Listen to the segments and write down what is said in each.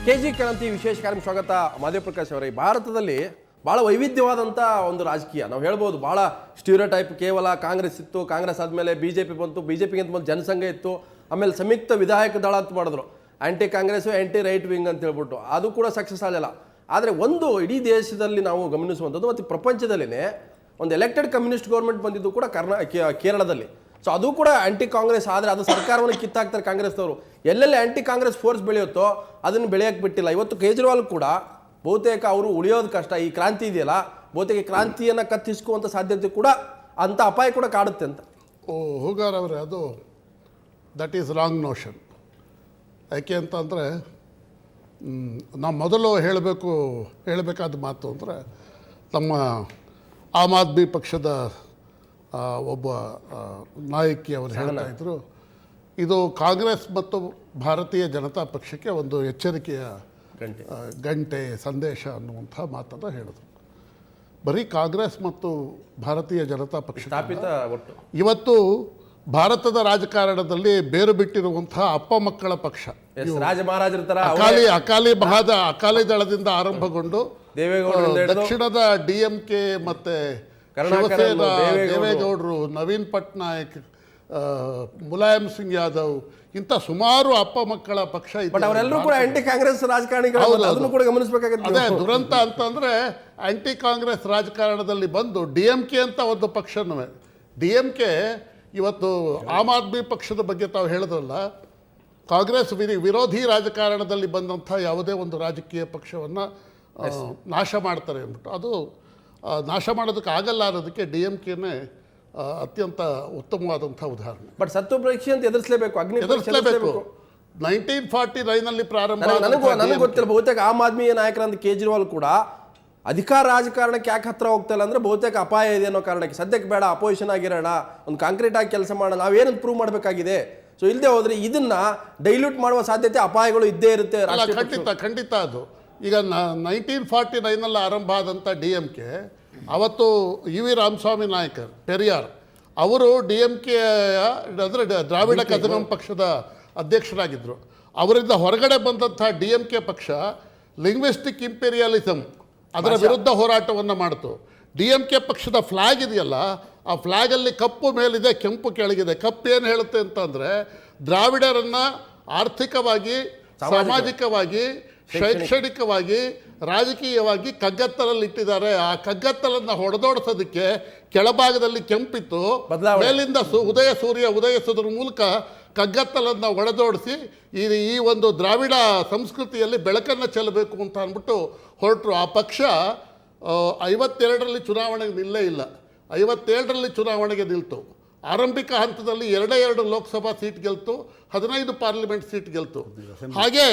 KG ಕ್ರಾಂತಿ ವಿಶೇಷ ಕಾರ್ಯಕ್ರಮ ಸ್ವಾಗತ. ಮಾದೇವ್ ಪ್ರಕಾಶ್ ಅವರೇ, ಭಾರತದಲ್ಲಿ ಭಾಳ ವೈವಿಧ್ಯವಾದಂಥ ಒಂದು ರಾಜಕೀಯ ನಾವು ಹೇಳ್ಬೋದು. ಭಾಳ ಸ್ಟೀರಿಯೋಟೈಪ್, ಕೇವಲ ಕಾಂಗ್ರೆಸ್ ಇತ್ತು, ಕಾಂಗ್ರೆಸ್ ಆದಮೇಲೆ ಬಿ ಜೆ ಪಿ ಬಂತು, ಬಿ ಜೆ ಪಿಗಿಂತ ಮೊದಲು ಜನಸಂಘ ಇತ್ತು, ಆಮೇಲೆ ಸಂಯುಕ್ತ ವಿಧಾಯಕ ದಳ ಅಂತ ಮಾಡಿದ್ರು, ಆ್ಯಂಟಿ ಕಾಂಗ್ರೆಸ್ಸು ಆ್ಯಂಟಿ ರೈಟ್ ವಿಂಗ್ ಅಂತ ಹೇಳ್ಬಿಟ್ಟು, ಅದು ಕೂಡ ಸಕ್ಸಸ್ ಆಗಲಿಲ್ಲ. ಆದರೆ ಒಂದು ಇಡೀ ದೇಶದಲ್ಲಿ ನಾವು ಗಮನಿಸುವಂಥದ್ದು ಮತ್ತು ಪ್ರಪಂಚದಲ್ಲಿನೇ ಒಂದು ಎಲೆಕ್ಟೆಡ್ ಕಮ್ಯುನಿಸ್ಟ್ ಗೌರ್ಮೆಂಟ್ ಬಂದಿದ್ದು ಕೂಡ ಕೇರಳದಲ್ಲಿ. ಸೊ ಅದು ಕೂಡ ಆ್ಯಂಟಿ ಕಾಂಗ್ರೆಸ್. ಆದರೆ ಅದು ಸರ್ಕಾರವನ್ನು ಕಿತ್ತಾಕ್ತಾರೆ ಕಾಂಗ್ರೆಸ್ನವರು. ಎಲ್ಲೆಲ್ಲಿ ಆ್ಯಂಟಿ ಕಾಂಗ್ರೆಸ್ ಫೋರ್ಸ್ ಬೆಳೆಯುತ್ತೋ ಅದನ್ನು ಬೆಳೆಯೋಕ್ಕೆ ಬಿಟ್ಟಿಲ್ಲ. ಇವತ್ತು ಕೇಜ್ರಿವಾಲ್ ಕೂಡ ಬಹುತೇಕ ಅವರು ಉಳಿಯೋದು ಕಷ್ಟ. ಈ ಕ್ರಾಂತಿ ಇದೆಯಲ್ಲ, ಬಹುತೇಕ ಕ್ರಾಂತಿಯನ್ನು ಕತ್ತಿಸ್ಕುವಂಥ ಸಾಧ್ಯತೆ ಕೂಡ, ಅಂಥ ಅಪಾಯ ಕೂಡ ಕಾಡುತ್ತೆ ಅಂತ. ಹೂಗಾರ್ ಅವರೇ, ಅದು ದಟ್ ಈಸ್ ರಾಂಗ್ ನೋಷನ್. ಯಾಕೆ ಅಂತಂದರೆ ನಾವು ಮೊದಲು ಹೇಳಬೇಕಾದ ಮಾತು ಅಂದರೆ, ನಮ್ಮ ಆಮ್ ಆದ್ಮಿ ಪಕ್ಷದ ಒಬ್ಬ ನಾಯಕಿ ಅವರು ಹೇಳ್ತಾ ಇದ್ದರು, ಇದು ಕಾಂಗ್ರೆಸ್ ಮತ್ತು ಭಾರತೀಯ ಜನತಾ ಪಕ್ಷಕ್ಕೆ ಒಂದು ಎಚ್ಚರಿಕೆಯ ಗಂಟೆ ಸಂದೇಶ ಅನ್ನುವಂಥ ಮಾತನ್ನು ಹೇಳಿದ್ರು. ಬರೀ ಕಾಂಗ್ರೆಸ್ ಮತ್ತು ಭಾರತೀಯ ಜನತಾ ಪಕ್ಷ ಇವತ್ತು ಭಾರತದ ರಾಜಕಾರಣದಲ್ಲಿ ಬೇರು ಬಿಟ್ಟಿರುವಂತಹ ಅಪ್ಪ ಮಕ್ಕಳ ಪಕ್ಷ. ಅಕಾಲಿ ದಳದಿಂದ ಆರಂಭಗೊಂಡು ದಕ್ಷಿಣದ DMK ಮತ್ತೆ ಶಿವಸೇನಾ, ದೇವೇಗೌಡರು, ನವೀನ್ ಪಟ್ನಾಯಕ್, ಮುಲಾಯಂ ಸಿಂಗ್ ಯಾದವ್, ಇಂಥ ಸುಮಾರು ಅಪ್ಪ ಮಕ್ಕಳ ಪಕ್ಷ. ಅವರೆಲ್ಲರೂ ಕೂಡ ಆಂಟಿ ಕಾಂಗ್ರೆಸ್ ರಾಜಕಾರಣಿಗಳು ಕೂಡ ಗಮನಿಸಬೇಕಾಗುತ್ತೆ. ಅದೇ ದುರಂತ ಅಂತಂದ್ರೆ, ಆಂಟಿ ಕಾಂಗ್ರೆಸ್ ರಾಜಕಾರಣದಲ್ಲಿ ಬಂದು DMK ಅಂತ ಒಂದು ಪಕ್ಷನೂ, DMK ಇವತ್ತು ಆಮ್ ಆದ್ಮಿ ಪಕ್ಷದ ಬಗ್ಗೆ ತಾವು ಹೇಳಿದ್ರಲ್ಲ, ಕಾಂಗ್ರೆಸ್ ವಿರೋಧಿ ರಾಜಕಾರಣದಲ್ಲಿ ಬಂದಂಥ ಯಾವುದೇ ಒಂದು ರಾಜಕೀಯ ಪಕ್ಷವನ್ನು ನಾಶ ಮಾಡ್ತಾರೆ ಅಂದ್ಬಿಟ್ಟು, ಅದು ನಾಶ ಮಾಡೋದಕ್ಕೆ ಆಗಲ್ಲ ಅನ್ನೋದಕ್ಕೆ DMKನೇ ಅತ್ಯಂತ ಉತ್ತಮವಾದಂಥ ಉದಾಹರಣೆ. ಬಟ್ ಸತ್ವ ಪರೀಕ್ಷೆ ಅಂತ ಎದುರಿಸಲೇಬೇಕು. 1949ನಲ್ಲಿ ಪ್ರಾರಂಭ. ನನಗೆ ಗೊತ್ತಿಲ್ಲ, ಬಹುತೇಕ ಆಮ್ ಆದ್ಮಿ ನಾಯಕರಂತ ಕೇಜ್ರಿವಾಲ್ ಕೂಡ ಅಧಿಕಾರ ರಾಜಕಾರಣಕ್ಕೆ ಯಾಕೆ ಹತ್ರ ಹೋಗ್ತಾ ಇಲ್ಲ ಅಂದರೆ, ಬಹುತೇಕ ಅಪಾಯ ಇದೆ ಅನ್ನೋ ಕಾರಣಕ್ಕೆ. ಸದ್ಯಕ್ಕೆ ಬೇಡ, ಅಪೋಸಿಷನ್ ಆಗಿರೋಣ, ಒಂದು ಕಾಂಕ್ರೀಟ್ ಆಗಿ ಕೆಲಸ ಮಾಡೋಣ, ನಾವೇನಂತ ಪ್ರೂವ್ ಮಾಡಬೇಕಾಗಿದೆ. ಸೊ ಇಲ್ಲದೆ ಹೋದರೆ ಇದನ್ನ ಡೈಲ್ಯೂಟ್ ಮಾಡುವ ಸಾಧ್ಯತೆ, ಅಪಾಯಗಳು ಇದ್ದೇ ಇರುತ್ತೆ. ಖಂಡಿತ ಅದು. ಈಗ 1949ನಲ್ಲಿ ಆರಂಭ ಆದಂಥ DMK, ಅವತ್ತು UV ರಾಮಸ್ವಾಮಿ ನಾಯಕರ್, ಪೆರಿಯಾರ್ ಅವರು DMK ಅಂದರೆ ದ್ರಾವಿಡ ಕಜಗಂ ಪಕ್ಷದ ಅಧ್ಯಕ್ಷರಾಗಿದ್ದರು. ಅವರಿಂದ ಹೊರಗಡೆ ಬಂದಂಥ DMK ಪಕ್ಷ ಲಿಂಗ್ವಿಸ್ಟಿಕ್ ಇಂಪೀರಿಯಲಿಸಮ್, ಅದರ ವಿರುದ್ಧ ಹೋರಾಟವನ್ನು ಮಾಡಿತು. DMK ಪಕ್ಷದ ಫ್ಲ್ಯಾಗ್ ಇದೆಯಲ್ಲ, ಆ ಫ್ಲ್ಯಾಗಲ್ಲಿ ಕಪ್ಪು ಮೇಲಿದೆ, ಕೆಂಪು ಕೆಳಗಿದೆ. ಕಪ್ಪು ಏನು ಹೇಳುತ್ತೆ ಅಂತಂದರೆ, ದ್ರಾವಿಡರನ್ನು ಆರ್ಥಿಕವಾಗಿ, ಸಾಮಾಜಿಕವಾಗಿ, ಶೈಕ್ಷಣಿಕವಾಗಿ, ರಾಜಕೀಯವಾಗಿ ಕಗ್ಗತ್ತಲಲ್ಲಿಟ್ಟಿದ್ದಾರೆ. ಆ ಕಗ್ಗತ್ತಲನ್ನು ಹೊಡೆದೋಡಿಸೋದಕ್ಕೆ ಕೆಳಭಾಗದಲ್ಲಿ ಕೆಂಪಿತ್ತು, ಮೇಲಿಂದ ಉದಯ ಸೂರ್ಯ ಉದಯಿಸೋದ್ರ ಮೂಲಕ ಕಗ್ಗತ್ತಲನ್ನು ಒಡೆದೋಡಿಸಿ ಈ ಒಂದು ದ್ರಾವಿಡ ಸಂಸ್ಕೃತಿಯಲ್ಲಿ ಬೆಳಕನ್ನು ಚೆಲ್ಲಬೇಕು ಅಂತ ಅಂದ್ಬಿಟ್ಟು ಹೊರಟರು. ಆ ಪಕ್ಷ 52ರಲ್ಲಿ ಚುನಾವಣೆಗೆ ನಿಲ್ಲೇ ಇಲ್ಲ, 57ರಲ್ಲಿ ಚುನಾವಣೆಗೆ ನಿಲ್ತು. ಆರಂಭಿಕ ಹಂತದಲ್ಲಿ 2 ಲೋಕಸಭಾ ಸೀಟ್ ಗೆಲ್ತು, 15 ಪಾರ್ಲಿಮೆಂಟ್ ಸೀಟ್ ಗೆಲ್ತು. ಹಾಗೆ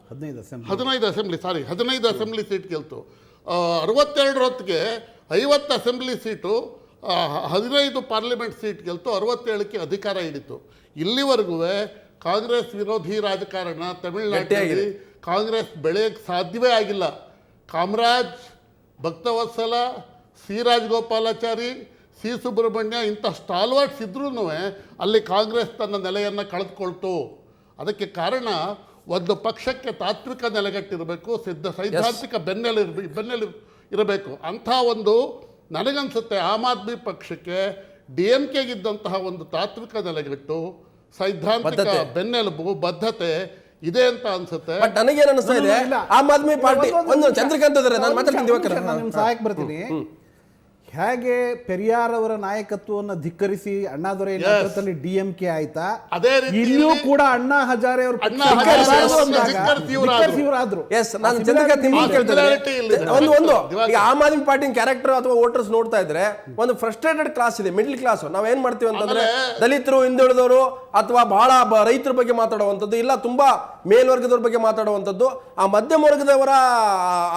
15 ಅಸೆಂಬ್ಲಿ ಸೀಟ್ ಗೆಲ್ತು. 62 ಹೊತ್ತಿಗೆ 50 ಅಸೆಂಬ್ಲಿ ಸೀಟು, 15 ಪಾರ್ಲಿಮೆಂಟ್ ಸೀಟ್ ಗೆಲ್ತು, 67ಕ್ಕೆ ಅಧಿಕಾರ ಹಿಡಿತು. ಇಲ್ಲಿವರೆಗೂ ಕಾಂಗ್ರೆಸ್ ವಿರೋಧಿ ರಾಜಕಾರಣ ತಮಿಳುನಾಡಿನಲ್ಲಿ ಕಾಂಗ್ರೆಸ್ ಬೆಳೆಯೋಕ್ಕೆ ಸಾಧ್ಯವೇ ಆಗಿಲ್ಲ. ಕಾಮರಾಜ್, ಭಕ್ತವತ್ಸಲ, ಸಿ ರಾಜಗೋಪಾಲಾಚಾರಿ, ಸಿ ಸುಬ್ರಹ್ಮಣ್ಯ ಇಂಥ ಸ್ಟಾಲ್ವರ್ಟ್ಸ್ ಇದ್ರೂ ಅಲ್ಲಿ ಕಾಂಗ್ರೆಸ್ ತನ್ನ ನೆಲೆಯನ್ನು ಕಳೆದುಕೊಳ್ತು. ಅದಕ್ಕೆ ಕಾರಣ, ಒಂದು ಪಕ್ಷಕ್ಕೆ ತಾತ್ವಿಕ ನೆಲೆಗಟ್ಟಿರಬೇಕು, ಸೈದ್ಧಾಂತಿಕ ಬೆನ್ನೆಲು ಇರಬೇಕು. ಅಂಥ ಒಂದು, ನನಗನ್ಸುತ್ತೆ ಆಮ್ ಆದ್ಮಿ ಪಕ್ಷಕ್ಕೆ DMKಗಿದ್ದಂತಹ ಒಂದು ತಾತ್ವಿಕ ನೆಲೆಗಟ್ಟು, ಸೈದ್ಧಾಂತಿಕ ಬೆನ್ನೆಲುಬು, ಬದ್ಧತೆ ಇದೆ ಅಂತ ಅನ್ಸುತ್ತೆ. ಬಟ್ ನನಗೇನು ಅನಿಸ್ತಾ ಇದೆ, ಆಮ್ ಆದ್ಮಿ ಪಾರ್ಟಿ ಒಂದು ಚಂದ್ರಕಾಂತ್ ಸಹಾಯಕ್ಕೆ ಬರ್ತೀನಿ. ಹೇಗೆ ಪೆರಿಯಾರ್ ಅವರ ನಾಯಕತ್ವವನ್ನು ಧಿಕ್ಕರಿಸಿ ಅಣ್ಣಾದೊರೆ ನೇತೃತ್ವದಲ್ಲಿ DMK ಆಯ್ತಾ, ಇಲ್ಲಿಯೂ ಕೂಡ ಅಣ್ಣಾ ಹಜಾರೆ ಅವರು ಆಮ್ ಆದ್ಮಿ ಪಾರ್ಟಿ ಕ್ಯಾರೆಕ್ಟರ್ ಅಥವಾ ವೋಟರ್ಸ್ ನೋಡ್ತಾ ಇದ್ರೆ ಒಂದು ಫ್ರಸ್ಟ್ರೇಟೆಡ್ ಕ್ಲಾಸ್ ಇದೆ, ಮಿಡ್ಲ್ ಕ್ಲಾಸ್. ನಾವೇನ್ ಮಾಡ್ತೀವಿ ಅಂತಂದ್ರೆ, ದಲಿತರು, ಹಿಂದುಳಿದವರು ಅಥವಾ ಬಹಳ ರೈತರ ಬಗ್ಗೆ ಮಾತಾಡುವಂಥದ್ದು, ಇಲ್ಲ ತುಂಬಾ ಮೇಲ್ವರ್ಗದವ್ರ ಬಗ್ಗೆ ಮಾತಾಡುವಂಥದ್ದು, ಆ ಮಧ್ಯಮ ವರ್ಗದವರ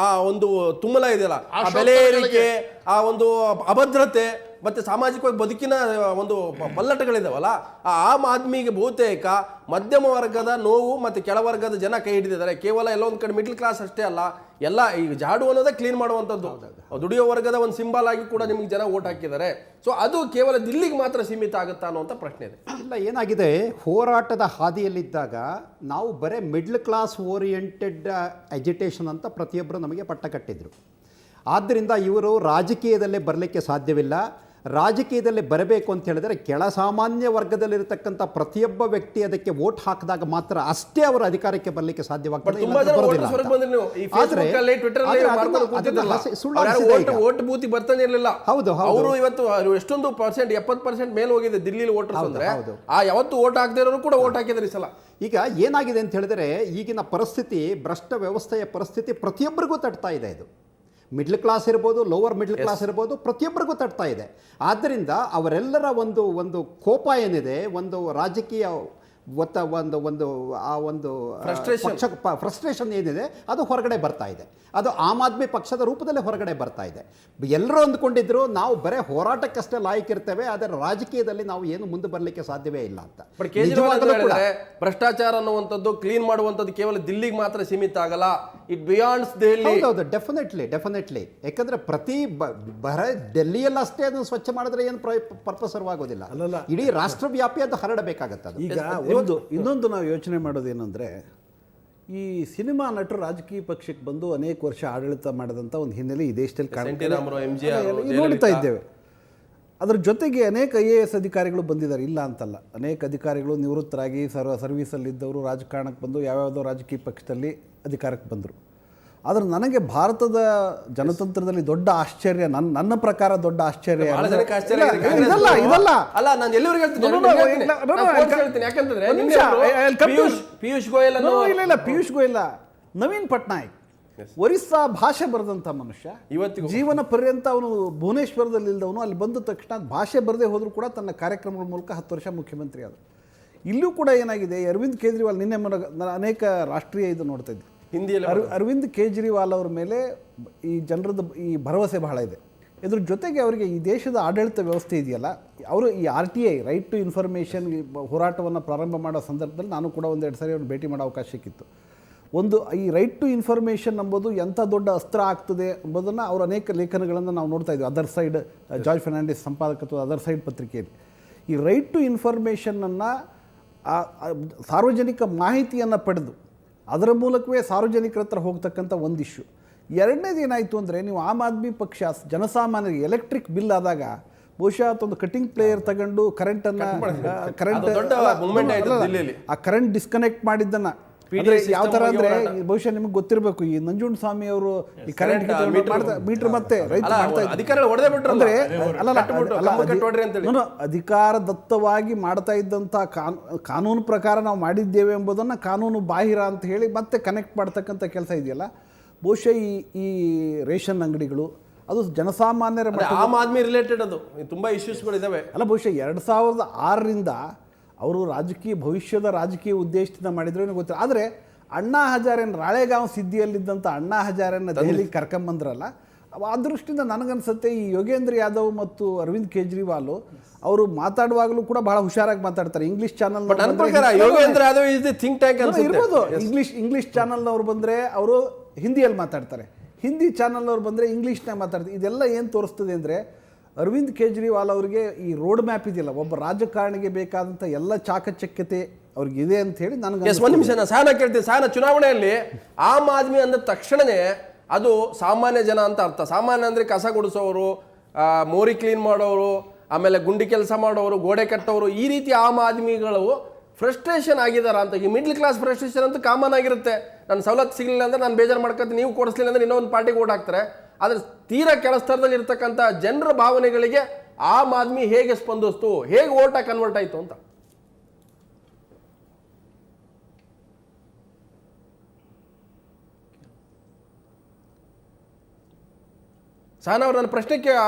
ಆ ಒಂದು ತುಮ್ಮಲ ಇದೆಯಲ್ಲ, ಆ ಬೆಲೆ ಏರಿಕೆ, ಆ ಒಂದು ಅಭದ್ರತೆ, ಮತ್ತೆ ಸಾಮಾಜಿಕವಾಗಿ ಬದುಕಿನ ಒಂದು ಪಲ್ಲಟಗಳಿದಾವಲ್ಲ, ಆ ಆಮ್ ಆದ್ಮಿಗೆ ಬಹುತೇಕ ಮಧ್ಯಮ ವರ್ಗದ ನೋವು ಮತ್ತೆ ಕೆಳವರ್ಗದ ಜನ ಕೈ ಹಿಡಿದಿದ್ದಾರೆ. ಕೇವಲ ಎಲ್ಲೊಂದ್ ಕಡೆ ಮಿಡ್ಲ್ ಕ್ಲಾಸ್ ಅಷ್ಟೇ ಅಲ್ಲ, ಎಲ್ಲ ಈಗ ಜಾಡು ಅನ್ನೋದೇ ಕ್ಲೀನ್ ಮಾಡುವಂಥದ್ದು, ದುಡಿಯೋ ವರ್ಗದ ಒಂದು ಸಿಂಬಲ್ ಆಗಿ ಕೂಡ ನಿಮ್ಗೆ ಜನ ಓಟ್ ಹಾಕಿದ್ದಾರೆ. ಸೊ ಅದು ಕೇವಲ ದಿಲ್ಲಿಗೆ ಮಾತ್ರ ಸೀಮಿತ ಆಗುತ್ತಾ ಅನ್ನುವಂಥ ಪ್ರಶ್ನೆ ಇದೆ. ಇಲ್ಲ, ಏನಾಗಿದೆ, ಹೋರಾಟದ ಹಾದಿಯಲ್ಲಿದ್ದಾಗ ನಾವು ಬರೀ ಮಿಡ್ಲ್ ಕ್ಲಾಸ್ ಓರಿಯೆಂಟೆಡ್ ಎಜುಟೇಷನ್ ಅಂತ ಪ್ರತಿಯೊಬ್ಬರು ನಮಗೆ ಪಟ್ಟ ಕಟ್ಟಿದ್ರು. ಆದ್ದರಿಂದ ಇವರು ರಾಜಕೀಯದಲ್ಲೇ ಬರಲಿಕ್ಕೆ ಸಾಧ್ಯವಿಲ್ಲ. ರಾಜಕೀಯದಲ್ಲಿ ಬರಬೇಕು ಅಂತ ಹೇಳಿದರೆ ಕೆಳ ಸಾಮಾನ್ಯ ವರ್ಗದಲ್ಲಿರತಕ್ಕಂಥ ಪ್ರತಿಯೊಬ್ಬ ವ್ಯಕ್ತಿ ಅದಕ್ಕೆ ವೋಟ್ ಹಾಕಿದಾಗ ಮಾತ್ರ ಅಷ್ಟೇ ಅವರು ಅಧಿಕಾರಕ್ಕೆ ಬರಲಿಕ್ಕೆ ಸಾಧ್ಯವಾಗ್ತದೆ. ವೋಟ್ ಬೂತ್ ಬರ್ತಾನೆ ಇರಲಿಲ್ಲ. ಹೌದು, ಅವರು ಇವತ್ತು ಎಷ್ಟೊಂದು ಪರ್ಸೆಂಟ್ 70% ಮೇಲೆ ಹೋಗಿದೆ ದಿಲ್ಲಿಲಿ ವೋಟರ್ಸ್ ಅಂದ್ರೆ. ಆ ಯಾವತ್ತು ವೋಟ್ ಹಾಕದೇ ಇರೋರು ಕೂಡ ವೋಟ್ ಹಾಕಿದ್ದಾರೆ ಈ ಸಲ. ಈಗ ಏನಾಗಿದೆ ಅಂತ ಹೇಳಿದರೆ ಈಗಿನ ಪರಿಸ್ಥಿತಿ, ಭ್ರಷ್ಟ ವ್ಯವಸ್ಥೆಯ ಪರಿಸ್ಥಿತಿ ಪ್ರತಿಯೊಬ್ಬರಿಗೂ ತಟ್ತಾ ಇದೆ. ಇದು ಮಿಡ್ಲ್ ಕ್ಲಾಸ್ ಇರ್ಬೋದು, ಲೋವರ್ ಮಿಡ್ಲ್ ಕ್ಲಾಸ್ ಇರ್ಬೋದು, ಪ್ರತಿಯೊಬ್ಬರಿಗೂ ತಟ್ತಾ ಇದೆ. ಆದ್ದರಿಂದ ಅವರೆಲ್ಲರ ಒಂದು ಕೋಪ ಏನಿದೆ, ಒಂದು ರಾಜಕೀಯ ಫ್ರಸ್ಟ್ರೇಷನ್ ಏನಿದೆ ಅದು ಹೊರಗಡೆ ಬರ್ತಾ ಇದೆ. ಅದು ಆಮ್ ಆದ್ಮಿ ಪಕ್ಷದ ರೂಪದಲ್ಲಿ ಹೊರಗಡೆ ಬರ್ತಾ ಇದೆ. ಎಲ್ಲರೂ ಅಂದ್ಕೊಂಡಿದ್ರು ನಾವು ಬರೇ ಹೋರಾಟಕ್ಕಷ್ಟೇ ಲಾಯಕಿರ್ತೇವೆ, ಆದರೆ ರಾಜಕೀಯದಲ್ಲಿ ನಾವು ಏನು ಮುಂದೆ ಬರಲಿಕ್ಕೆ ಸಾಧ್ಯವೇ ಇಲ್ಲ ಅಂತ. ಭ್ರಷ್ಟಾಚಾರ ಅನ್ನುವಂಥದ್ದು ಕ್ಲೀನ್ ಮಾಡುವಂಥದ್ದು ಕೇವಲ ದಿಲ್ಲಿಗೆ ಮಾತ್ರ ಸೀಮಿತ ಆಗಲ್ಲ, ಇಟ್ ಬಿಯಾಂಡ್ಸ್ ದೆಹಲಿ. ಹೌದು, ಡೆಫಿನೆಟ್ಲಿ. ಯಾಕಂದ್ರೆ ಪ್ರತಿ ಡೆಲ್ಲಿಯಲ್ಲಿ ಅಷ್ಟೇ ಅದನ್ನು ಸ್ವಚ್ಛ ಮಾಡಿದ್ರೆ ಏನು ಪರ್ಪಸ್ ಸರ್ವಾಗೋದಿಲ್ಲ, ಇಡೀ ರಾಷ್ಟ್ರವ್ಯಾಪಿ ಅದು ಹರಡಬೇಕಾಗತ್ತೆ. ಈಗ ಇನ್ನೊಂದು ನಾವು ಯೋಚನೆ ಮಾಡೋದೇನೆಂದರೆ, ಈ ಸಿನಿಮಾ ನಟರು ರಾಜಕೀಯ ಪಕ್ಷಕ್ಕೆ ಬಂದು ಅನೇಕ ವರ್ಷ ಆಡಳಿತ ಮಾಡಿದಂಥ ಒಂದು ಹಿನ್ನೆಲೆ ಈ ದೇಶದಲ್ಲಿ ನೋಡ್ತಾ ಇದ್ದೇವೆ. ಅದರ ಜೊತೆಗೆ ಅನೇಕ IAS ಅಧಿಕಾರಿಗಳು ಬಂದಿದ್ದಾರೆ, ಇಲ್ಲ ಅಂತಲ್ಲ. ಅನೇಕ ಅಧಿಕಾರಿಗಳು ನಿವೃತ್ತರಾಗಿ ಸರ್ವೀಸಲ್ಲಿದ್ದವರು ರಾಜಕಾರಣಕ್ಕೆ ಬಂದು ಯಾವ್ಯಾವುದೋ ರಾಜಕೀಯ ಪಕ್ಷದಲ್ಲಿ ಅಧಿಕಾರಕ್ಕೆ ಬಂದರು. ಆದರೆ ನನಗೆ ಭಾರತದ ಜನತಂತ್ರದಲ್ಲಿ ದೊಡ್ಡ ಆಶ್ಚರ್ಯ, ನನ್ನ ಪ್ರಕಾರ ದೊಡ್ಡ ಆಶ್ಚರ್ಯ ಪಿಯೂಷ್ ಗೋಯಲ್, ನವೀನ್ ಪಟ್ನಾಯಕ್ ಒರಿಸ್ಸಾ ಭಾಷೆ ಬರೆದಂಥ ಮನುಷ್ಯ. ಇವತ್ತು ಜೀವನ ಪರ್ಯಂತ ಅವನು ಭುವನೇಶ್ವರದಲ್ಲಿ ಇಲ್ದವನು, ಅಲ್ಲಿ ಬಂದ ತಕ್ಷಣ ಭಾಷೆ ಬರದೇ ಹೋದರೂ ಕೂಡ ತನ್ನ ಕಾರ್ಯಕ್ರಮಗಳ ಮೂಲಕ 10 ವರ್ಷ ಮುಖ್ಯಮಂತ್ರಿ ಆದರು. ಇಲ್ಲೂ ಕೂಡ ಏನಾಗಿದೆ, ಅರವಿಂದ್ ಕೇಜ್ರಿವಾಲ್ ನಿನ್ನೆ ಅನೇಕ ರಾಷ್ಟ್ರೀಯ ಇದು ನೋಡ್ತಾ ಇದ್ದೆ, ಅರವಿಂದ್ ಕೇಜ್ರಿವಾಲ್ ಅವ್ರ ಮೇಲೆ ಈ ಜನರದ ಈ ಭರವಸೆ ಬಹಳ ಇದೆ. ಇದ್ರ ಜೊತೆಗೆ ಅವರಿಗೆ ಈ ದೇಶದ ಆಡಳಿತ ವ್ಯವಸ್ಥೆ ಇದೆಯಲ್ಲ, ಅವರು ಈ RTI ರೈಟ್ ಟು ಇನ್ಫಾರ್ಮೇಷನ್ ಹೋರಾಟವನ್ನು ಪ್ರಾರಂಭ ಮಾಡೋ ಸಂದರ್ಭದಲ್ಲಿ ನಾನು ಕೂಡ 1-2 ಸಾರಿ ಅವ್ರನ್ನ ಭೇಟಿ ಮಾಡೋ ಅವಕಾಶ ಸಿಕ್ಕಿತ್ತು. ಈ ರೈಟ್ ಟು ಇನ್ಫಾರ್ಮೇಷನ್ ಎಂಬುದು ಎಂಥ ದೊಡ್ಡ ಅಸ್ತ್ರ ಆಗ್ತದೆ ಎಂಬುದನ್ನು ಅವರು ಅನೇಕ ಲೇಖನಗಳನ್ನು ನಾವು ನೋಡ್ತಾ ಇದ್ವಿ. ಅದರ್ ಸೈಡ್ ಜಾರ್ಜ್ ಫರ್ನಾಂಡಿಸ್ ಸಂಪಾದಕತ್ವದ ಅದರ್ ಸೈಡ್ ಪತ್ರಿಕೆಯಲ್ಲಿ ಈ ರೈಟ್ ಟು ಇನ್ಫಾರ್ಮೇಷನನ್ನು, ಸಾರ್ವಜನಿಕ ಮಾಹಿತಿಯನ್ನು ಪಡೆದು ಅದರ ಮೂಲಕವೇ ಸಾರ್ವಜನಿಕರ ಹತ್ರ ಹೋಗ್ತಕ್ಕಂಥ ಒಂದು ಇಶ್ಯೂ. ಎರಡನೇದು ಏನಾಯಿತು ಅಂದರೆ, ನೀವು ಆಮ್ ಆದ್ಮಿ ಪಕ್ಷ ಜನಸಾಮಾನ್ಯರಿಗೆ ಎಲೆಕ್ಟ್ರಿಕ್ ಬಿಲ್ ಆದಾಗ ಬಹುಶಃ ಒಂದು ಕಟಿಂಗ್ ಪ್ಲೇಯರ್ ತಗೊಂಡು ಕರೆಂಟ್ ಡಿಸ್ಕನೆಕ್ಟ್ ಮಾಡಿದ್ದನ್ನು ಯಾವ ಥರ ಅಂದರೆ, ಬಹುಶಃ ನಿಮಗೆ ಗೊತ್ತಿರಬೇಕು, ಈ ನಂಜುಂಡ ಸ್ವಾಮಿ ಅವರು ಈ ಕರೆಂಟ್ ಮೀಟರ್ ಮತ್ತೆ ರೈತ ಅಧಿಕಾರದತ್ತವಾಗಿ ಮಾಡ್ತಾ ಇದ್ದಂಥ ಕಾನೂನು ಪ್ರಕಾರ ನಾವು ಮಾಡಿದ್ದೇವೆ ಎಂಬುದನ್ನು ಕಾನೂನು ಬಾಹಿರ ಅಂತ ಹೇಳಿ ಮತ್ತೆ ಕನೆಕ್ಟ್ ಮಾಡ್ತಕ್ಕಂಥ ಕೆಲಸ ಇದೆಯಲ್ಲ, ಬಹುಶಃ ಈ ರೇಷನ್ ಅಂಗಡಿಗಳು ಅದು ಜನಸಾಮಾನ್ಯರ ಆಮ್ ಆದ್ಮಿ ರಿಲೇಟೆಡ್, ಅದು ತುಂಬಾ ಇಶ್ಯೂಸ್ಗಳಿದ್ದಾವೆ ಅಲ್ಲ. ಬಹುಶಃ 2006ರಿಂದ ಅವರು ಭವಿಷ್ಯದ ರಾಜಕೀಯ ಉದ್ದೇಶದಿಂದ ಮಾಡಿದ್ರು ಏನೋ ಗೊತ್ತಿಲ್ಲ. ಆದರೆ ಅಣ್ಣಾ ಹಜಾರೆನ ರಾಳೆಗಾಂವ್ ಸಿದ್ಧಿಯಲ್ಲಿದ್ದಂಥ ಅಣ್ಣಾ ಹಜಾರೆನ ದೆಹಲಿಗೆ ಕರ್ಕೊಂಬಂದ್ರಲ್ಲ, ಆ ದೃಷ್ಟಿಯಿಂದ ನನಗನ್ಸುತ್ತೆ ಈ ಯೋಗೇಂದ್ರ ಯಾದವ್ ಮತ್ತು ಅರವಿಂದ್ ಕೇಜ್ರಿವಾಲ್ ಅವರು ಮಾತಾಡುವಾಗಲೂ ಕೂಡ ಬಹಳ ಹುಷಾರಾಗಿ ಮಾತಾಡ್ತಾರೆ. ಇಂಗ್ಲಿಷ್ ಚಾನಲ್ ಇರ್ಬೋದು, ಇಂಗ್ಲಿಷ್ ಚಾನಲ್ನವ್ರು ಬಂದರೆ ಅವರು ಹಿಂದಿಯಲ್ಲಿ ಮಾತಾಡ್ತಾರೆ, ಹಿಂದಿ ಚಾನಲ್ನವ್ರು ಬಂದರೆ ಇಂಗ್ಲೀಷ್ನಾಗ ಮಾತಾಡ್ತಾರೆ. ಇದೆಲ್ಲ ಏನು ತೋರಿಸ್ತದೆ ಅಂದರೆ, ಅರವಿಂದ್ ಕೇಜ್ರಿವಾಲ್ ಅವರಿಗೆ ಈ ರೋಡ್ ಮ್ಯಾಪ್ ಇದೆಯಲ್ಲ, ಒಬ್ಬ ರಾಜಕಾರಣಿಗೆ ಬೇಕಾದಂಥ ಎಲ್ಲ ಚಾಕಚಕ್ಯತೆ ಅವ್ರಿಗೆ ಇದೆ ಅಂತ ಹೇಳಿ ನನಗೆ. ಒಂದು ನಿಮಿಷ ನಾನು ಕೇಳ್ತೀನಿ. ಚುನಾವಣೆಯಲ್ಲಿ ಆಮ್ ಆದ್ಮಿ ಅಂದ ತಕ್ಷಣನೇ ಅದು ಸಾಮಾನ್ಯ ಜನ ಅಂತ ಅರ್ಥ. ಸಾಮಾನ್ಯ ಅಂದರೆ ಕಸ ಗುಡಿಸೋರು, ಮೋರಿ ಕ್ಲೀನ್ ಮಾಡೋರು, ಆಮೇಲೆ ಗುಂಡಿ ಕೆಲಸ ಮಾಡೋರು, ಗೋಡೆ ಕಟ್ಟೋರು, ಈ ರೀತಿ ಆಮ್ ಆದ್ಮಿಗಳು ಫ್ರಸ್ಟ್ರೇಷನ್ ಆಗಿದಾರ ಅಂತ. ಈ ಮಿಡ್ಲ್ ಕ್ಲಾಸ್ ಫ್ರಸ್ಟ್ರೇಷನ್ ಅಂತ ಕಾಮನ್ ಆಗಿರುತ್ತೆ. ನನ್ನ ಸವಲತ್ತು ಸಿಗಲಿಲ್ಲ ಅಂದ್ರೆ ನಾನು ಬೇಜಾರು ಮಾಡ್ಕೊತೀನಿ, ನೀವು ಕೊಡಿಸ್ಲಿಲ್ಲ ಅಂದ್ರೆ ಇನ್ನೊಂದು ಪಾರ್ಟಿಗೆ ಓಟ್ ಹಾಕ್ತಾರೆ. ಆದರೆ ತೀರಾ ಕೆಳಸ್ತರದಲ್ಲಿ ಇರ್ತಕ್ಕಂಥ ಜನರ ಭಾವನೆಗಳಿಗೆ ಆಮ್ ಆದ್ಮಿ ಹೇಗೆ ಸ್ಪಂದಿಸ್ತು, ಹೇಗೆ ಓಟಾಗಿ ಕನ್ವರ್ಟ್ ಆಯಿತು ಅಂತ. ಸಾನ ಅವ್ರು ನನ್ನ ಪ್ರಶ್ನೆ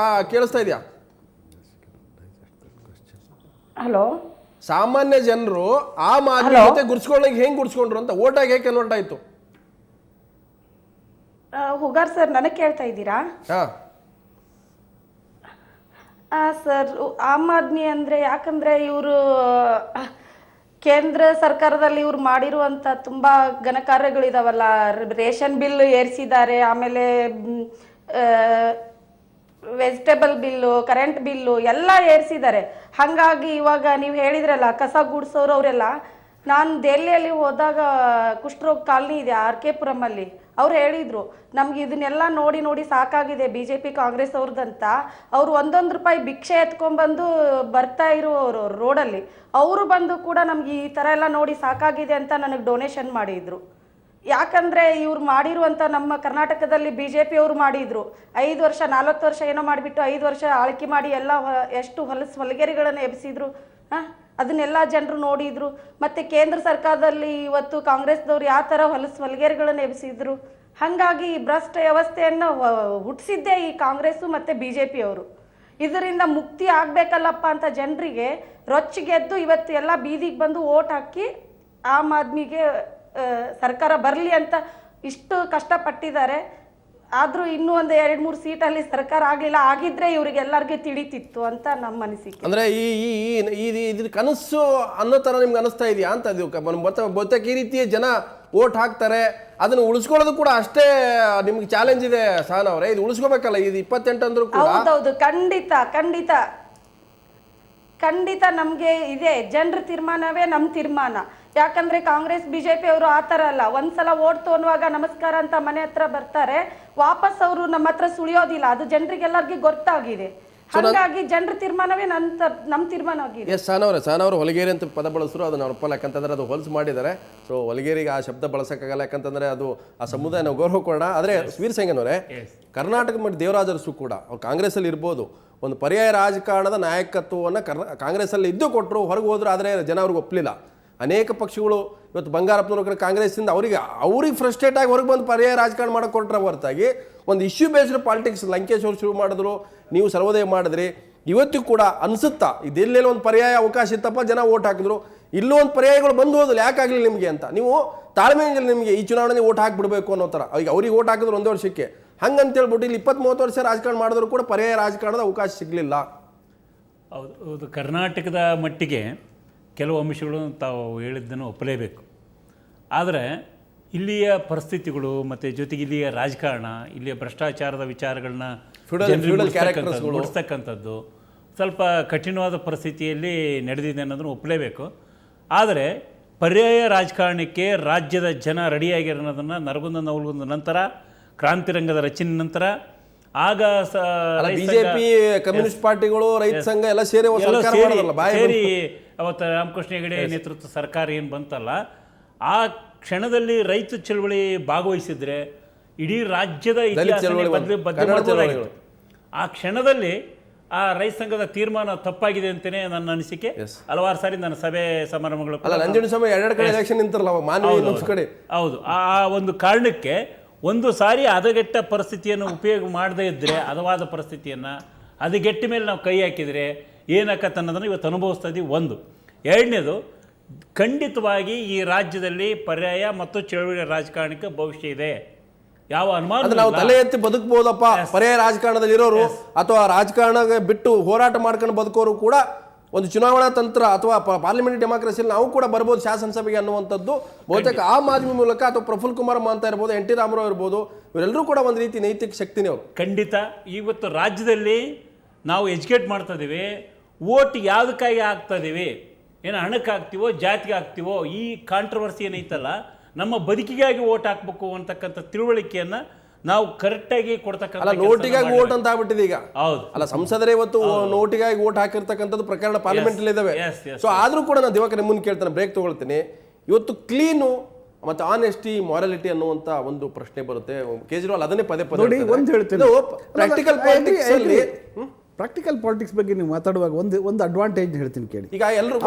ಕೇಳಿಸ್ತಾ ಇದೆಯಾ? ಹಲೋ, ಸಾಮಾನ್ಯ ಜನರು ಆಮ್ ಆದ್ಮಿ ಜೊತೆ ಗುರ್ಸ್ಕೊಳ್ಳೋಕೆ ಹೆಂಗ್ ಗುರ್ಸ್ಕೊಂಡ್ರು ಅಂತ, ಓಟಾಗಿ ಹೇಗೆ ಕನ್ವರ್ಟ್ ಆಯ್ತು? ಹುಗಾರ್ ಸರ್, ನನಗೆ ಕೇಳ್ತಾ ಇದ್ದೀರಾ? ಸರ್ ಆಮ್ ಆದ್ಮಿ ಅಂದರೆ ಯಾಕಂದರೆ ಇವರು ಕೇಂದ್ರ ಸರ್ಕಾರದಲ್ಲಿ ಇವ್ರು ಮಾಡಿರುವಂಥ ತುಂಬ ಘನಕಾರ್ಯಗಳಿದಾವಲ್ಲ, ರೇಷನ್ ಬಿಲ್ ಏರಿಸಿದ್ದಾರೆ, ಆಮೇಲೆ ವೆಜಿಟೇಬಲ್ ಬಿಲ್ಲು, ಕರೆಂಟ್ ಬಿಲ್ಲು ಎಲ್ಲ ಏರಿಸಿದ್ದಾರೆ. ಹಾಗಾಗಿ ಇವಾಗ ನೀವು ಹೇಳಿದ್ರಲ್ಲ ಕಸ ಗುಡಿಸೋರು ಅವರೆಲ್ಲ, ನಾನು ದೆಹಲಿಯಲ್ಲಿ ಹೋದಾಗ ಕುಷ್ಠರೋಗ ಕಾಲನಿ ಇದೆ RK ಪುರಮಲ್ಲಿ, ಅವ್ರು ಹೇಳಿದರು ನಮ್ಗೆ ಇದನ್ನೆಲ್ಲ ನೋಡಿ ನೋಡಿ ಸಾಕಾಗಿದೆ BJP ಕಾಂಗ್ರೆಸ್ ಅವ್ರದ್ದಂತ. ಅವರು 1 ರೂಪಾಯಿ ಭಿಕ್ಷೆ ಎತ್ಕೊಂಡ್ಬಂದು ಬರ್ತಾ ಇರುವವರು ರೋಡಲ್ಲಿ, ಅವರು ಬಂದು ಕೂಡ ನಮ್ಗೆ ಈ ಥರ ಎಲ್ಲ ನೋಡಿ ಸಾಕಾಗಿದೆ ಅಂತ ನನಗೆ ಡೊನೇಷನ್ ಮಾಡಿದರು. ಯಾಕಂದರೆ ಇವ್ರು ಮಾಡಿರುವಂಥ ನಮ್ಮ ಕರ್ನಾಟಕದಲ್ಲಿ BJP ಅವರು ಮಾಡಿದರು 5 ವರ್ಷ 40 ವರ್ಷ ಏನೋ ಮಾಡಿಬಿಟ್ಟು 5 ವರ್ಷ ಆಳ್ಕೆ ಮಾಡಿ ಎಲ್ಲ ಎಷ್ಟು ಹೊಲಗೆರೆಗಳನ್ನು ಎಬ್ಸಿದ್ರು. ಅದನ್ನೆಲ್ಲ ಜನರು ನೋಡಿದ್ರು. ಮತ್ತು ಕೇಂದ್ರ ಸರ್ಕಾರದಲ್ಲಿ ಇವತ್ತು ಕಾಂಗ್ರೆಸ್ದವ್ರು ಯಾವ ಥರ ಹೊಲಗೆರೆಗಳನ್ನು ಎಬ್ಸಿದ್ರು. ಹಾಗಾಗಿ ಭ್ರಷ್ಟ ವ್ಯವಸ್ಥೆಯನ್ನು ಹುಟ್ಟಿಸಿದ್ದೇ ಈ ಕಾಂಗ್ರೆಸ್ಸು ಮತ್ತು BJP ಅವರು. ಇದರಿಂದ ಮುಕ್ತಿ ಆಗಬೇಕಲ್ಲಪ್ಪ ಅಂತ ಜನರಿಗೆ ರೊಚ್ಚಿಗೆದ್ದು ಇವತ್ತು ಎಲ್ಲ ಬೀದಿಗೆ ಬಂದು ಓಟ್ ಹಾಕಿ ಆಮ್ ಆದ್ಮಿಗೆ ಸರ್ಕಾರ ಬರಲಿ ಅಂತ ಇಷ್ಟು ಕಷ್ಟಪಟ್ಟಿದ್ದಾರೆ. ಆದರೂ ಇನ್ನೂ ಒಂದು 2-3 ಸೀಟಲ್ಲಿ ಸರ್ಕಾರ ಆಗಲಿಲ್ಲ. ಆಗಿದ್ರೆ ಇವರಿಗೆಲ್ಲರಿಗೂ ತಿಳಿತಿತ್ತು ಅಂತ ನಮ್ಮ ಅನಿಸಿಕೆ. ಅಂದ್ರೆ ಈ ಕನಸು ಅನ್ನೋ ತರ ನಿಮ್ಗೆ ಅನಿಸ್ತಾ ಇದೆಯಾ ಅಂತ? ಅದು ಬಹುತೇಕ ಈ ರೀತಿಯ ಜನ ಓಟ್ ಹಾಕ್ತಾರೆ, ಅದನ್ನು ಉಳಿಸ್ಕೊಳ್ಳೋದು ಕೂಡ ಅಷ್ಟೇ ನಿಮ್ಗೆ ಚಾಲೆಂಜ್ ಇದೆ ಸಹನಾ ಅವರೇ. ಇದು ಉಳಿಸ್ಕೋಬೇಕಲ್ಲ, ಇದು 28 ಅಂದ್ರೂ ಕೂಡ. ಹೌದೌದು, ಖಂಡಿತ ನಮಗೆ ಇದೆ. ಜನರ ತೀರ್ಮಾನವೇ ನಮ್ಮ ತೀರ್ಮಾನ. ಯಾಕಂದ್ರೆ ಕಾಂಗ್ರೆಸ್ BJP ಅವರು ಆ ಥರ ಅಲ್ಲ. ಒಂದ್ಸಲ ಓಟ್ ತೊಗೊಳುವಾಗ ನಮಸ್ಕಾರ ಅಂತ ಮನೆ ಹತ್ರ ಬರ್ತಾರೆ, ವಾಪಸ್ ಅವರು ನಮ್ಮ ಹತ್ರ ಸುಳಿಯೋದಿಲ್ಲ. ಅದು ಜನರಿಗೆಲ್ಲರಿಗೂ ಗೊತ್ತಾಗಿದೆ. ಹಾಗಾಗಿ ಜನರ ತೀರ್ಮಾನವೇ ನಮ್ಮ ತೀರ್ಮಾನ ಆಗಿದೆ. ಎಸ್ ಸಹನಾ ಅವರು ಹೊಲಗೇರಿ ಅಂತ ಪದ ಬಳಸಿದ್ರು, ಅದನ್ನ ಒಪ್ಪಲ್ಲ. ಯಾಕಂತಂದ್ರೆ ಅದು ಹೊಲಸು ಮಾಡಿದ್ದಾರೆ. ಸೊ ಹೊಲಗೇರಿಗೆ ಆ ಶಬ್ದ ಬಳಸೋಕ್ಕಾಗಲ್ಲ, ಯಾಕಂತಂದ್ರೆ ಅದು ಆ ಸಮುದಾಯ ನಾವು ಗೌರವ ಕೊಡೋಣ. ಆದರೆ ವೀರಸಂಗನವರೇ, ಕರ್ನಾಟಕ ಮತ್ತು ದೇವರಾಜರಸು ಕೂಡ ಅವ್ರು ಕಾಂಗ್ರೆಸ್ಸಲ್ಲಿ ಇರ್ಬೋದು, ಒಂದು ಪರ್ಯಾಯ ರಾಜಕಾರಣದ ನಾಯಕತ್ವವನ್ನು ಕಾಂಗ್ರೆಸ್ಸಲ್ಲಿ ಇದ್ದು ಕೊಟ್ಟರು, ಹೊರಗೆ ಹೋದ್ರು. ಆದರೆ ಜನ ಅವ್ರಿಗೆ ಒಪ್ಪಲಿಲ್ಲ. ಅನೇಕ ಪಕ್ಷಗಳು ಇವತ್ತು ಬಂಗಾರಪ್ಪನವ್ರ ಕಾಂಗ್ರೆಸ್ಸಿಂದ ಅವ್ರಿಗೆ ಫ್ರಸ್ಟ್ರೇಟ್ ಆಗಿ ಹೊರಗೆ ಬಂದು ಪರ್ಯಾಯ ರಾಜಕಾರಣ ಮಾಡೋಕೆ ಕೊಟ್ಟರೆ ಹೊರತಾಗಿ ಒಂದು ಇಶ್ಯೂ ಬೇಸ್ಡ್ ಪಾಲಿಟಿಕ್ಸ್ ಲಂಕೇಶ್ ಅವರು ಶುರು ಮಾಡಿದ್ರು, ನೀವು ಸರ್ವೋದಯ ಮಾಡಿದ್ರಿ. ಇವತ್ತಿಗೂ ಕೂಡ ಅನಿಸುತ್ತಾ ಇದೆಲ್ಲೆಲ್ಲ ಒಂದು ಪರ್ಯಾಯ ಅವಕಾಶ ಇತ್ತಪ್ಪ, ಜನ ಓಟ್ ಹಾಕಿದ್ರು, ಇಲ್ಲೂ ಒಂದು ಪರ್ಯಾಯಗಳು ಬಂದು ಹೋದಲ್ಲ, ಯಾಕಾಗಲಿಲ್ಲ ನಿಮಗೆ ಅಂತ ನೀವು ತಾಳ್ಮೆಯಿಂದ ನಿಮಗೆ ಈ ಚುನಾವಣೆ ಓಟ್ ಹಾಕಿಬಿಡ್ಬೇಕು ಅನ್ನೋ ಥರ. ಈಗ ಅವ್ರಿಗೆ ಓಟ್ ಹಾಕಿದ್ರು 1 ವರ್ಷಕ್ಕೆ, ಹಂಗಂತೇಳ್ಬಿಟ್ಟು ಇಲ್ಲಿ 20-30 ವರ್ಷ ರಾಜಕಾರಣ ಮಾಡಿದ್ರು ಕೂಡ ಪರ್ಯಾಯ ರಾಜಕಾರಣದ ಅವಕಾಶ ಸಿಗಲಿಲ್ಲ. ಹೌದು, ಕರ್ನಾಟಕದ ಮಟ್ಟಿಗೆ ಕೆಲವು ಅಂಶಗಳು ತಾವು ಹೇಳಿದ್ದನ್ನು ಒಪ್ಪಲೇಬೇಕು. ಆದರೆ ಇಲ್ಲಿಯ ಪರಿಸ್ಥಿತಿಗಳು ಮತ್ತು ಜೊತೆಗೆ ಇಲ್ಲಿಯ ರಾಜಕಾರಣ, ಇಲ್ಲಿಯ ಭ್ರಷ್ಟಾಚಾರದ ವಿಚಾರಗಳನ್ನ ಬಿಡಿಸ್ತಕ್ಕಂಥದ್ದು ಸ್ವಲ್ಪ ಕಠಿಣವಾದ ಪರಿಸ್ಥಿತಿಯಲ್ಲಿ ನಡೆದಿದೆ ಅನ್ನೋದನ್ನು ಒಪ್ಪಲೇಬೇಕು. ಆದರೆ ಪರ್ಯಾಯ ರಾಜಕಾರಣಕ್ಕೆ ರಾಜ್ಯದ ಜನ ರೆಡಿಯಾಗಿರೋದನ್ನು ನರಗುಂದ ನವಲಗುಂದ ನಂತರ, ಕ್ರಾಂತಿರಂಗದ ರಚನೆ ನಂತರ, ಆಗ ಬಿಜೆಪಿ, ಕಮ್ಯುನಿಸ್ಟ್ ಪಾರ್ಟಿಗಳು, ರೈತ ಸಂಘ ಎಲ್ಲ ಸೇರಿ ಅವತ್ತು ರಾಮಕೃಷ್ಣ ಹೆಗಡೆ ನೇತೃತ್ವ ಸರ್ಕಾರ ಏನು ಬಂತಲ್ಲ, ಆ ಕ್ಷಣದಲ್ಲಿ ರೈತ ಚಳವಳಿ ಭಾಗವಹಿಸಿದ್ರೆ ಇಡೀ ರಾಜ್ಯದ ಇತಿಹಾಸ ಬದಲಾಗಿತ್ತು. ಆ ಕ್ಷಣದಲ್ಲಿ ಆ ರೈತ ಸಂಘದ ತೀರ್ಮಾನ ತಪ್ಪಾಗಿದೆ ಅಂತಲೇ ನನ್ನ ಅನಿಸಿಕೆ. ಹಲವಾರು ಸಾರಿ ನನ್ನ ಸಭೆ ಸಮಾರಂಭಗಳು ಹೌದು, ಆ ಒಂದು ಕಾರಣಕ್ಕೆ ಒಂದು ಸಾರಿ ಹದಗೆಟ್ಟ ಪರಿಸ್ಥಿತಿಯನ್ನು ಉಪಯೋಗ ಮಾಡದೇ ಇದ್ದರೆ, ಹದವಾದ ಪರಿಸ್ಥಿತಿಯನ್ನು ಹದಗೆಟ್ಟ ಮೇಲೆ ನಾವು ಕೈ ಹಾಕಿದರೆ ಏನಾಕತ್ತೆ ಅನ್ನೋದನ್ನು ಇವತ್ತು ಅನುಭವಿಸ್ತಾ ಇದ್ದೀವಿ. ಒಂದು. ಎರಡನೇದು, ಖಂಡಿತವಾಗಿ ಈ ರಾಜ್ಯದಲ್ಲಿ ಪರ್ಯಾಯ ಮತ್ತು ಚಳುವಳಿ ರಾಜಕಾರಣಕ್ಕೆ ಭವಿಷ್ಯ ಇದೆ, ಯಾವ ಅನುಮಾನ. ನಾವು ತಲೆ ಎತ್ತಿ ಬದುಕಬಹುದಪ್ಪ ಪರ್ಯಾಯ ರಾಜಕಾರಣದಲ್ಲಿ ಇರೋರು, ಅಥವಾ ರಾಜಕಾರಣ ಬಿಟ್ಟು ಹೋರಾಟ ಮಾಡ್ಕೊಂಡು ಬದುಕೋರು ಕೂಡ ಒಂದು ಚುನಾವಣಾ ತಂತ್ರ ಅಥವಾ ಪಾರ್ಲಿಮೆಂಟ್ ಡೆಮಾಕ್ರಸಿಯಲ್ಲಿ ನಾವು ಕೂಡ ಬರ್ಬೋದು ಶಾಸನಸಭೆಗೆ ಅನ್ನುವಂಥದ್ದು ಬಹುತೇಕ ಆಮ್ ಆದ್ಮಿ ಮೂಲಕ, ಅಥವಾ ಪ್ರಫುಲ್ ಕುಮಾರ್ ಅಂತ ಇರ್ಬೋದು, NT ರಾಮರಾವ್ ಇರ್ಬೋದು, ಇವರೆಲ್ಲರೂ ಕೂಡ ಒಂದು ರೀತಿ ನೈತಿಕ ಶಕ್ತಿನೇ ಅವರು. ಖಂಡಿತ ಇವತ್ತು ರಾಜ್ಯದಲ್ಲಿ ನಾವು ಎಜುಕೇಟ್ ಮಾಡ್ತಾ ಇದ್ದೀವಿ. ಓಟ್ ಯಾವುದಕ್ಕಾಗಿ ಹಾಕ್ತಾ ಇದ್ದೀವಿ? ಏನು ಹಣಕ್ಕೆ ಹಾಕ್ತೀವೋ, ಜಾತಿಗೆ ಹಾಕ್ತೀವೋ? ಈ ಕಾಂಟ್ರವರ್ಸಿ ಏನೈತಲ್ಲ, ನಮ್ಮ ಬದುಕಿಗಾಗಿ ಓಟ್ ಹಾಕ್ಬೇಕು ಅಂತಕ್ಕಂಥ ತಿಳುವಳಿಕೆಯನ್ನು ನಾವು ಕರೆಕ್ಟಾಗಿ ಕೊಡ್ತಕ್ಕಂಥ. ನೋಟಿಗಾಗಿ ಓಟ್ ಅಂತ ಆಗ್ಬಿಟ್ಟಿದೆ ಈಗ. ಹೌದು, ಅಲ್ಲ, ಸಂಸದರೇ ಇವತ್ತು ನೋಟಿಗಾಗಿ ಓಟ್ ಹಾಕಿರ್ತಕ್ಕಂಥದ್ದು ಪ್ರಕರಣ ಪಾರ್ಲಿಮೆಂಟ್ ಅಲ್ಲಿ ಇದಾವೆ. ಸೊ ಆದ್ರೂ ಕೂಡ ನಾನು ದಿವಾಕರ್ ಮುಂದೆ ಕೇಳ್ತಾನೆ, ಬ್ರೇಕ್ ತಗೊಳ್ತೀನಿ. ಇವತ್ತು ಕ್ಲೀನು ಮತ್ತೆ ಆನೆಸ್ಟಿ, ಮಾರಾಲಿಟಿ ಅನ್ನುವಂತ ಒಂದು ಪ್ರಶ್ನೆ ಬರುತ್ತೆ. ಕೇಜ್ರಿವಾಲ್ ಅದನ್ನೇ ಪದೇ ಪದೇ ಪ್ರಾಕ್ಟಿಕಲ್ ಪಾಲಿಟಿಕ್ಸ್ ಅಲ್ಲಿ, ಪ್ರಾಕ್ಟಿಕಲ್ ಪಾಲಿಟಿಕ್ಸ್ ಬಗ್ಗೆ ನೀವು ಮಾತಾಡುವಾಗ ಒಂದು ಅಡ್ವಾಂಟೇಜ್ ಹೇಳ್ತೀನಿ ಕೇಳಿ. ಈಗ ಎಲ್ಲರೂ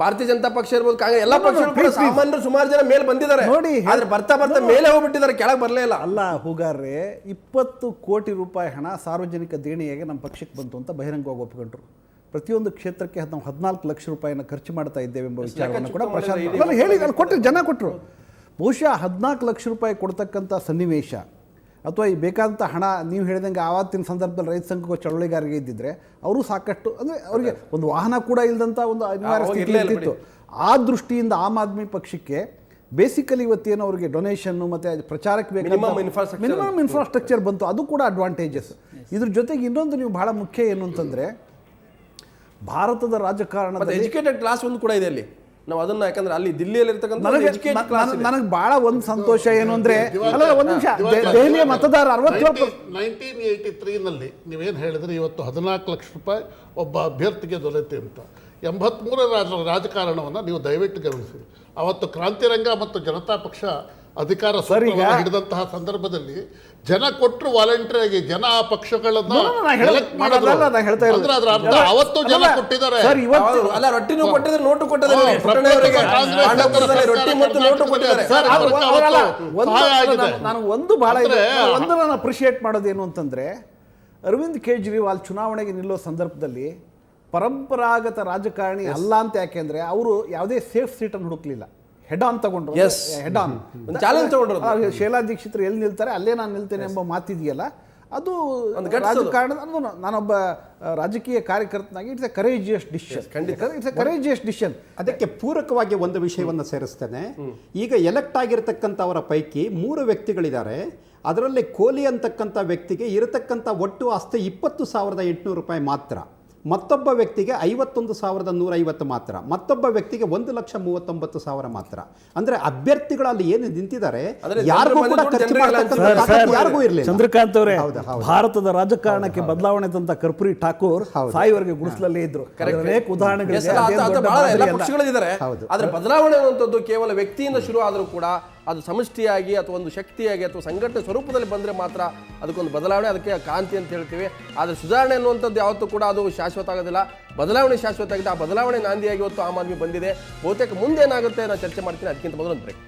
ಭಾರತೀಯ ಜನತಾ ಪಕ್ಷ ಇರ್ಬೋದು, ಕಾಂಗ್ರೆಸ್, ಎಲ್ಲ ಪಕ್ಷಗಳು ಸಾಮಾನ್ಯರು ಸುಮಾರು ಜನ ಮೇಲೆ ಬಂದಿದ್ದಾರೆ ನೋಡಿ. ಆದ್ರೆ ಬರ್ತಾ ಮೇಲೆ ಹೋಗ್ಬಿಟ್ಟಿದ್ದಾರೆ, ಕೆಳಗೆ ಬರಲೇ ಇಲ್ಲ. ಅಲ್ಲ ಹೂಗಾರ್ರೆ, 20 ಕೋಟಿ ರೂಪಾಯಿ ಹಣ ಸಾರ್ವಜನಿಕ ದೇಣಿಗೆಗೆ ನಮ್ಮ ಪಕ್ಷಕ್ಕೆ ಬಂತು ಅಂತ ಬಹಿರಂಗವಾಗಿ ಒಪ್ಪಿಕೊಂಡ್ರು. ಪ್ರತಿಯೊಂದು ಕ್ಷೇತ್ರಕ್ಕೆ ನಾವು 14 ಲಕ್ಷ ರೂಪಾಯಿನ ಖರ್ಚು ಮಾಡ್ತಾ ಇದ್ದೇವೆ ಎಂಬ ವಿಚಾರವನ್ನು ಕೂಡ ಪ್ರಶಾಂತ್ ಹೇಳಿ ಕೊಟ್ಟರು, ಜನ ಕೊಟ್ಟರು. ಬಹುಶಃ 14 ಲಕ್ಷ ರೂಪಾಯಿ ಕೊಡ್ತಕ್ಕಂಥ ಸನ್ನಿವೇಶ ಅಥವಾ ಈ ಬೇಕಾದಂಥ ಹಣ ನೀವು ಹೇಳಿದಂಗೆ ಆವತ್ತಿನ ಸಂದರ್ಭದಲ್ಲಿ ರೈತ ಸಂಘ ಚಳವಳಿಗಾರರಿಗೆ ಇದ್ದಿದ್ರೆ ಅವರು ಸಾಕಷ್ಟು ಅಂದರೆ ಅವರಿಗೆ ಒಂದು ವಾಹನ ಕೂಡ ಇಲ್ಲದಂಥ ಒಂದು ಅನಿವಾರ್ಯ ಅವಾಗ ಸ್ಥಿತಿ ಇರ್ಲೇ ಇಲ್ಲ ಇರ್ತಿತ್ತು. ಆ ದೃಷ್ಟಿಯಿಂದ ಆಮ್ ಆದ್ಮಿ ಪಕ್ಷಕ್ಕೆ ಬೇಸಿಕಲಿ ಇವತ್ತೇನು ಅವರಿಗೆ ಡೊನೇಷನ್ನು ಮತ್ತು ಪ್ರಚಾರಕ್ಕೆ Minimum ಬೇಕಾದ infrastructure ಮಿನಿಮಮ್ ಇನ್ಫ್ರಾಸ್ಟ್ರಕ್ಚರ್ ಬಂತು, ಅದು ಕೂಡ ಅಡ್ವಾಂಟೇಜಸ್. ಇದ್ರ ಜೊತೆಗೆ ಇನ್ನೊಂದು ನೀವು ಬಹಳ ಮುಖ್ಯ ಏನು ಅಂತಂದರೆ ಭಾರತದ ರಾಜಕಾರಣದಲ್ಲಿ ಎಜುಕೇಟೆಡ್ ಕ್ಲಾಸ್ ಒಂದು ಕೂಡ ಇದೆ ಅಲ್ಲಿ. ನಾವು ಅದನ್ನ ಯಾಕಂದ್ರೆ ಅಲ್ಲಿ ದಿಲ್ಲಿಯಲ್ಲಿ ಇರ್ತಕ್ಕಂಥ ಎಜುಕೇಟೆಡ್ ಕ್ಲಾಸ್ ನನಗೆ ಬಹಳ ಒಂದು ಸಂತೋಷ ಏನು ಅಂದರೆ ಅಲ್ಲ ಒಂದು ನಿಮಿಷ, ದೆಹಲಿಯ ಮತದಾರ 67 1983ನಲ್ಲಿ ನೀವೇನು ಹೇಳಿದ್ರೆ ಇವತ್ತು 14 ಲಕ್ಷ ರೂಪಾಯಿ ಒಬ್ಬ ಅಭ್ಯರ್ಥಿಗೆ ದೊರೆಯುತ್ತೆ ಅಂತ. 83ರ ರಾಜಕಾರಣವನ್ನು ನೀವು ದಯವಿಟ್ಟು ಗಮನಿಸಿ. ಅವತ್ತು ಕ್ರಾಂತಿರಂಗ ಮತ್ತು ಜನತಾ ಪಕ್ಷ ಅಧಿಕಾರ ಹಿಡಿದಂತಹ ಸಂದರ್ಭದಲ್ಲಿ ಜನ ಕೊಟ್ಟರು ವಾಲಂಟಿಯರ್ ಜನ ಆ ಪಕ್ಷಗಳನ್ನ elect ಮಾಡಿದ್ರು. ಅಂದ್ರೆ ಅದರ ಅರ್ಥ ಅವತ್ತು ಜನ ಕೊಟ್ಟಿದ್ದಾರೆ. ಅಲ್ಲ, ರೊಟ್ಟಿನೂ ಕೊಟ್ಟಿದ್ದಾರೆ, ನೋಟು ಕೊಟ್ಟಿದ್ದಾರೆ, ರೊಟ್ಟಿ ಮತ್ತು ನೋಟು ಕೊಟ್ಟಿದ್ದಾರೆ. ನಾನು ಒಂದು ಬಹಳ ಒಂದು ನಾನು ಅಪ್ರಿಷಿಯೇಟ್ ಮಾಡೋದೇನು ಅಂತಂದ್ರೆ, ಅರವಿಂದ್ ಕೇಜ್ರಿವಾಲ್ ಚುನಾವಣೆಗೆ ನಿಲ್ಲೋ ಸಂದರ್ಭದಲ್ಲಿ ಪರಂಪರಾಗತ ರಾಜಕಾರಣಿ ಅಲ್ಲ ಅಂತ. ಯಾಕೆಂದ್ರೆ ಅವರು ಯಾವುದೇ ಸೇಫ್ ಸೀಟನ್ನು ಹುಡುಕ್ಲಿಲ್ಲ, ಹೆಡ್ ಆನ್ ತಗೊಂಡ್ರು. ಹೆಡ್ ಆನ್ ಚಾಲೆಂಜ್ ತಗೊಂಡ್ರು. ಶೈಲಾ ದೀಕ್ಷಿತರು ಎಲ್ಲಿ ನಿಲ್ತಾರೆ ಅಲ್ಲೇ ನಾನು ನಿಲ್ತೇನೆ ಎಂಬ ಮಾತಿದೆಯಲ್ಲ, ಅದು ರಾಜಕಾರಣ. ನಾನೊಬ್ಬ ರಾಜಕೀಯ ಕಾರ್ಯಕರ್ತನಾಗಿ it's a courageous decision. It's a courageous decision. ಅದಕ್ಕೆ ಪೂರಕವಾಗಿ ಒಂದು ವಿಷಯವನ್ನು ಸೇರಿಸ್ತೇನೆ. ಈಗ ಎಲೆಕ್ಟ್ ಆಗಿರತಕ್ಕಂಥವರ ಪೈಕಿ 3 ವ್ಯಕ್ತಿಗಳಿದ್ದಾರೆ. ಅದರಲ್ಲಿ ಕೋಹ್ಲಿ ಅಂತಕ್ಕಂಥ ವ್ಯಕ್ತಿಗೆ ಇರತಕ್ಕಂಥ ಒಟ್ಟು ಆಸ್ತಿ 20,800 ರೂಪಾಯಿ ಮಾತ್ರ. ಮತ್ತೊಬ್ಬ ವ್ಯಕ್ತಿಗೆ 51,150 ಮಾತ್ರ. ಮತ್ತೊಬ್ಬ ವ್ಯಕ್ತಿಗೆ 1,39,000 ಮಾತ್ರ. ಅಂದ್ರೆ ಅಭ್ಯರ್ಥಿಗಳಲ್ಲಿ ಏನು ನಿಂತಿದ್ದಾರೆ ಯಾರಿಗೂ ಕೂಡ ಖರ್ಚು ಮಾಡತಕ್ಕಂಥ ತಾಕತ್ತು ಯಾರಿಗೂ ಇರಲಿಲ್ಲ. ಚಂದ್ರಕಾಂತ್ ಅವರೇ, ಭಾರತದ ರಾಜಕಾರಣಕ್ಕೆ ಬದಲಾವಣೆ ತಂದ ಕರ್ಪೂರಿ ಠಾಕೂರ್ ಸಾಯಿವರೆಗೆ ಗುಡಿಸಲಲ್ಲೇ ಇದ್ರು. ಅನೇಕ ಪಕ್ಷಗಳಿದ್ದಾರೆ. ಆದ್ರೆ ಬದಲಾವಣೆ ಅನ್ನುವಂಥದ್ದು ಕೇವಲ ವ್ಯಕ್ತಿಯಿಂದ ಶುರು ಆದರೂ ಕೂಡ ಅದು ಸಮಷ್ಟಿಯಾಗಿ ಅಥವಾ ಒಂದು ಶಕ್ತಿಯಾಗಿ ಅಥವಾ ಸಂಘಟನೆ ಸ್ವರೂಪದಲ್ಲಿ ಬಂದರೆ ಮಾತ್ರ ಅದಕ್ಕೊಂದು ಬದಲಾವಣೆ, ಅದಕ್ಕೆ ಕಾಂತಿ ಅಂತ ಹೇಳ್ತೀವಿ. ಆದರೆ ಸುಧಾರಣೆ ಅನ್ನುವಂಥದ್ದು ಯಾವತ್ತೂ ಕೂಡ ಅದು ಶಾಶ್ವತ ಆಗೋದಿಲ್ಲ. ಬದಲಾವಣೆ ಶಾಶ್ವತ ಆಗಿದೆ. ಆ ಬದಲಾವಣೆ ನಾಂದಿಯಾಗಿ ಇವತ್ತು ಆಮ್ ಆದ್ಮಿ ಬಂದಿದೆ. ಬಹುತೇಕ ಮುಂದೇನಾಗುತ್ತೆ ನಾನು ಚರ್ಚೆ ಮಾಡ್ತೀನಿ. ಅದಕ್ಕಿಂತ ಮೊದಲು ಒಂದು ಬ್ರೇಕ್.